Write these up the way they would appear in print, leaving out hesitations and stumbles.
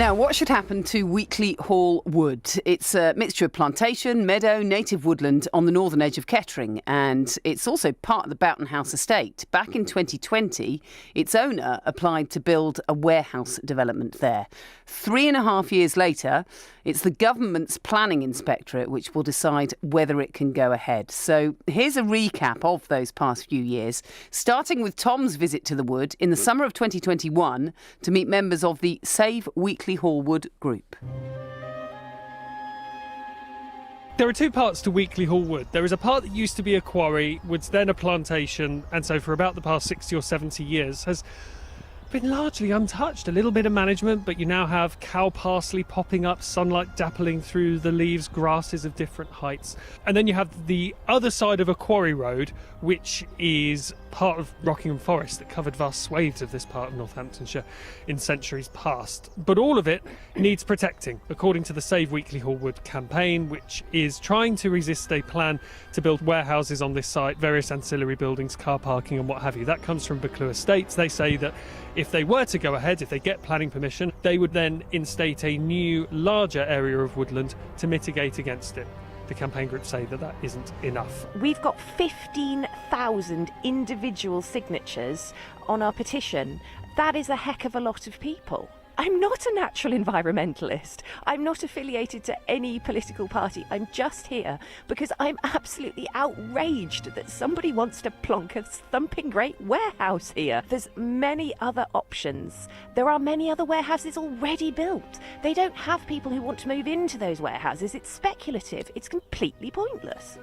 Now, what should happen to Weekley Hall Wood? It's a mixture of plantation, meadow, native woodland on the northern edge of Kettering, and it's also part of the Boughton House estate. Back in 2020, its owner applied to build a warehouse development there. 3.5 years later, it's the government's planning inspectorate which will decide whether it can go ahead. So here's a recap of those past few years, starting with Tom's visit to the wood in the summer of 2021 to meet members of the Save Weekley Hall Wood group. There are two parts to Weekley Hall Wood. There is a part that used to be a quarry, was then a plantation, and so for about the past 60 or 70 years has been largely untouched. A little bit of management, but you now have cow parsley popping up, sunlight dappling through the leaves, grasses of different heights. And then you have the other side of a quarry road, which is part of Rockingham Forest that covered vast swathes of this part of Northamptonshire in centuries past. But all of it needs protecting, according to the Save Weekley Hall Wood campaign, which is trying to resist a plan to build warehouses on this site, various ancillary buildings, car parking and what have you. That comes from Buccleuch Estates. They say that if they were to go ahead, if they get planning permission, they would then instate a new, larger area of woodland to mitigate against it. The campaign group say that that isn't enough. We've got 15,000 individual signatures on our petition. That is a heck of a lot of people. I'm not a natural environmentalist. I'm not affiliated to any political party. I'm just here because I'm absolutely outraged that somebody wants to plonk a thumping great warehouse here. There's many other options. There are many other warehouses already built. They don't have people who want to move into those warehouses. It's speculative. It's completely pointless.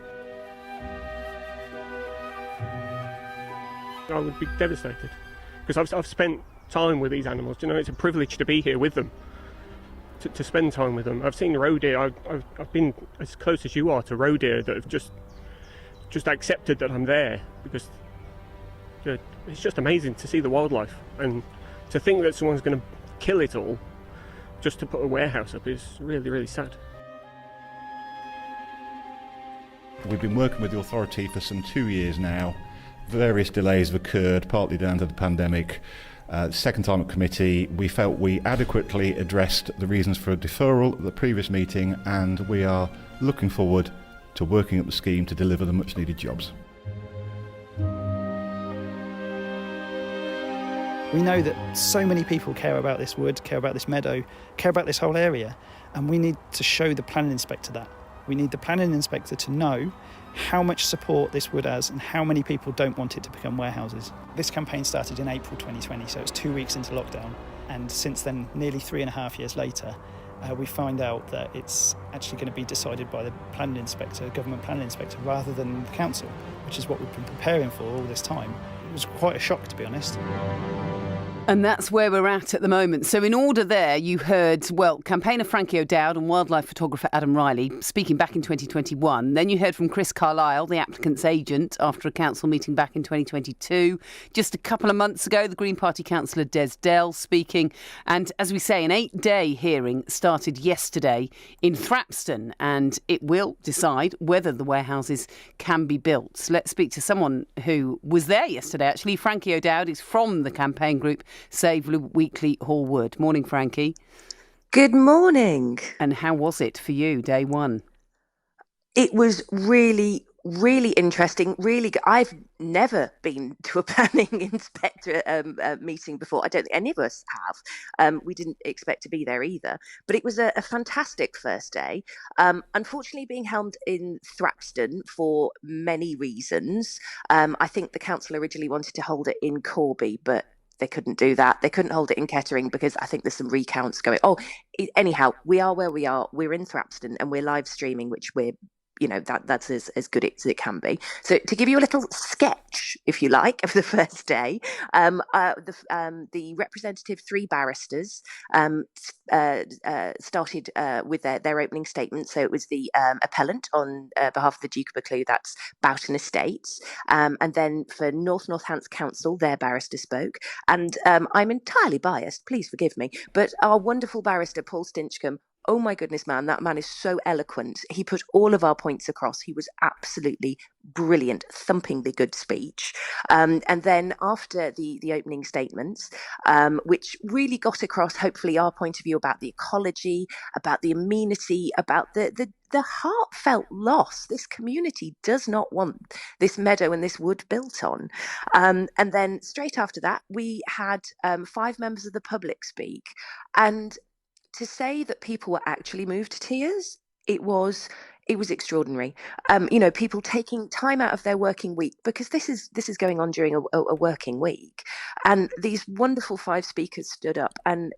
I would be devastated because I've spent time with these animals. You know, it's a privilege to be here with them, to spend time with them. I've seen roe deer. I've been as close as you are to roe deer that have just accepted that I'm there because it's just amazing to see the wildlife, and to think that someone's going to kill it all just to put a warehouse up is really, really sad. We've been working with the authority for some 2 years now. Various delays have occurred, partly down to the pandemic. Second time at committee, we felt we adequately addressed the reasons for a deferral at the previous meeting, and we are looking forward to working up the scheme to deliver the much needed jobs. We know that so many people care about this wood, care about this meadow, care about this whole area, and we need to show the planning inspector that. We need the planning inspector to know how much support this wood has and how many people don't want it to become warehouses. This campaign started in April 2020, so it's 2 weeks into lockdown. And since then, nearly 3.5 years later, we find out that it's actually going to be decided by the planning inspector, government planning inspector, rather than the council, which is what we've been preparing for all this time. It was quite a shock, to be honest. And that's where we're at the moment. So in order there, you heard, campaigner Frankie O'Dowd and wildlife photographer Adam Riley speaking back in 2021. Then you heard from Chris Carlisle, the applicant's agent, after a council meeting back in 2022. Just a couple of months ago, the Green Party councillor Des Dell speaking. And as we say, an 8-day hearing started yesterday in Thrapston, and it will decide whether the warehouses can be built. Let's speak to someone who was there yesterday, actually. Frankie O'Dowd is from the campaign group Save Weekley Hall Wood. Morning, Frankie. Good morning. And how was it for you, day one? It was really, really interesting. Really good. I've never been to a planning inspector meeting before. I don't think any of us have. We didn't expect to be there either. But it was a fantastic first day. Unfortunately, being held in Thrapston for many reasons. I think the council originally wanted to hold it in Corby, but they couldn't do that. They couldn't hold it in Kettering because I think there's some recounts going. Anyhow, we are where we are. We're in Thrapston and we're live streaming, which that's as good as it can be. So to give you a little sketch, if you like, of the first day, the representative 3 barristers started with their opening statement. So it was the appellant on behalf of the Duke of Buccleuch, that's Boughton Estates. And then for Northampton Council, their barrister spoke. And I'm entirely biased, please forgive me, but our wonderful barrister, Paul Stinchcombe, oh my goodness, man, that man is so eloquent. He put all of our points across. He was absolutely brilliant, thumpingly good speech. And then after the opening statements, which really got across, hopefully, our point of view about the ecology, about the amenity, about the heartfelt loss this community does not want this meadow and this wood built on. And then straight after that, we had 5 members of the public speak. And to say that people were actually moved to tears, it was extraordinary. People taking time out of their working week, because this is going on during a working week. And these wonderful 5 speakers stood up, and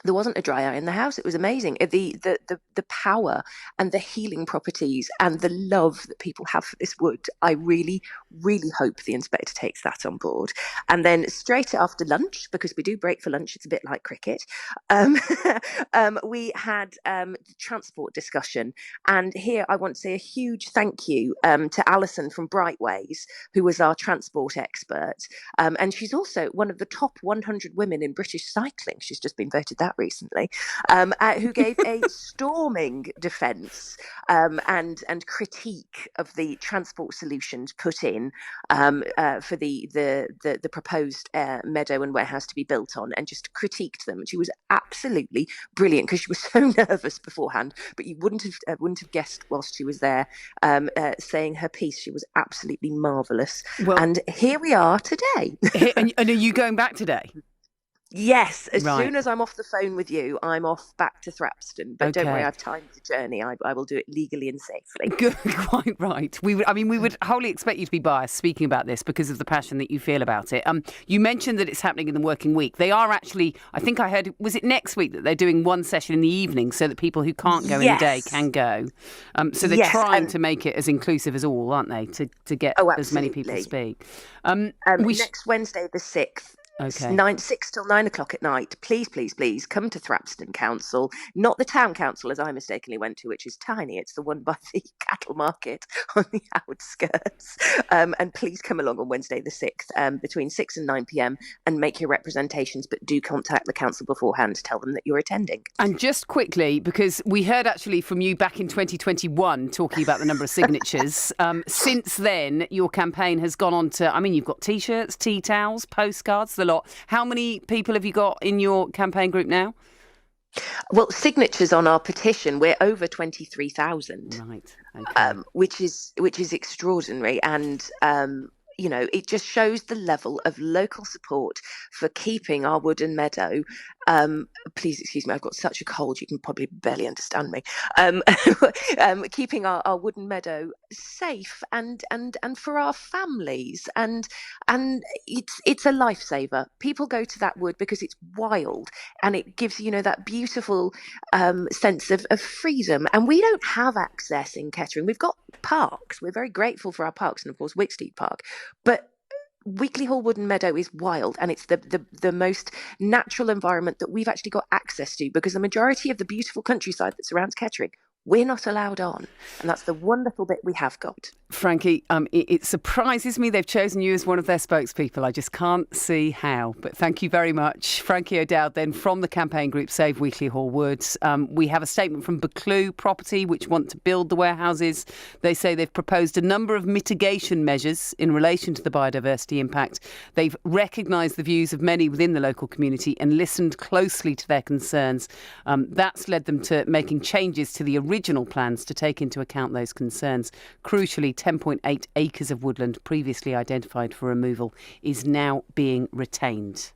there wasn't a dry eye in the house. It was amazing. The power and the healing properties and the love that people have for this wood. I really, really hope the inspector takes that on board. And then straight after lunch, because we do break for lunch, it's a bit like cricket, we had the transport discussion. And here I want to say a huge thank you to Alison from Brightways, who was our transport expert. And she's also one of the top 100 women in British cycling. She's just been voted that recently, who gave a storming defence and critique of the transport solutions put in for the proposed meadow and warehouse to be built on, and just critiqued them. She was absolutely brilliant, because she was so nervous beforehand, but you wouldn't have guessed whilst she was there saying her piece. She was absolutely marvellous. Well, and here we are today. And are you going back today? Yes, as soon as I'm off the phone with you, I'm off back to Thrapston. But Okay. Don't worry, I've timed the journey. I will do it legally and safely. Good, quite right. We would wholly expect you to be biased speaking about this because of the passion that you feel about it. You mentioned that it's happening in the working week. They are actually, I think I heard, was it next week that they're doing one session in the evening so that people who can't go in the day can go? So they're trying to make it as inclusive as all, aren't they, to get as many people to speak. Next Wednesday, the 6th. Okay. 6 till 9 o'clock at night. Please, please, please come to Thrapston Council, not the town council as I mistakenly went to, which is tiny. It's the one by the cattle market on the outskirts. And please come along on Wednesday the 6th between 6 and 9 p.m. and make your representations, but do contact the council beforehand to tell them that you're attending. And just quickly, because we heard actually from you back in 2021 talking about the number of signatures. Since then, your campaign has gone on to, you've got T-shirts, tea towels, postcards, the lot. How many people have you got in your campaign group now? Well, signatures on our petition, we're over 23,000. Right. Okay. Which is extraordinary, and it just shows the level of local support for keeping our wood and meadow. Please excuse me, I've got such a cold you can probably barely understand me. Keeping our wooden meadow safe and for our families, and it's a lifesaver. People go to that wood because it's wild and it gives that beautiful sense of freedom. And we don't have access in Kettering. We've got parks. We're very grateful for our parks, and of course Weekley Park, but Weekley Hall Wood and Meadow is wild, and it's the most natural environment that we've actually got access to, because the majority of the beautiful countryside that surrounds Kettering, we're not allowed on. And that's the wonderful bit we have got. Frankie, it surprises me they've chosen you as one of their spokespeople. I just can't see how. But thank you very much. Frankie O'Dowd then from the campaign group Save Weekley Hall Woods. We have a statement from Buccleuch Property, which want to build the warehouses. They say they've proposed a number of mitigation measures in relation to the biodiversity impact. They've recognised the views of many within the local community and listened closely to their concerns. That's led them to making changes to the original plans to take into account those concerns. Crucially, 10.8 acres of woodland previously identified for removal is now being retained.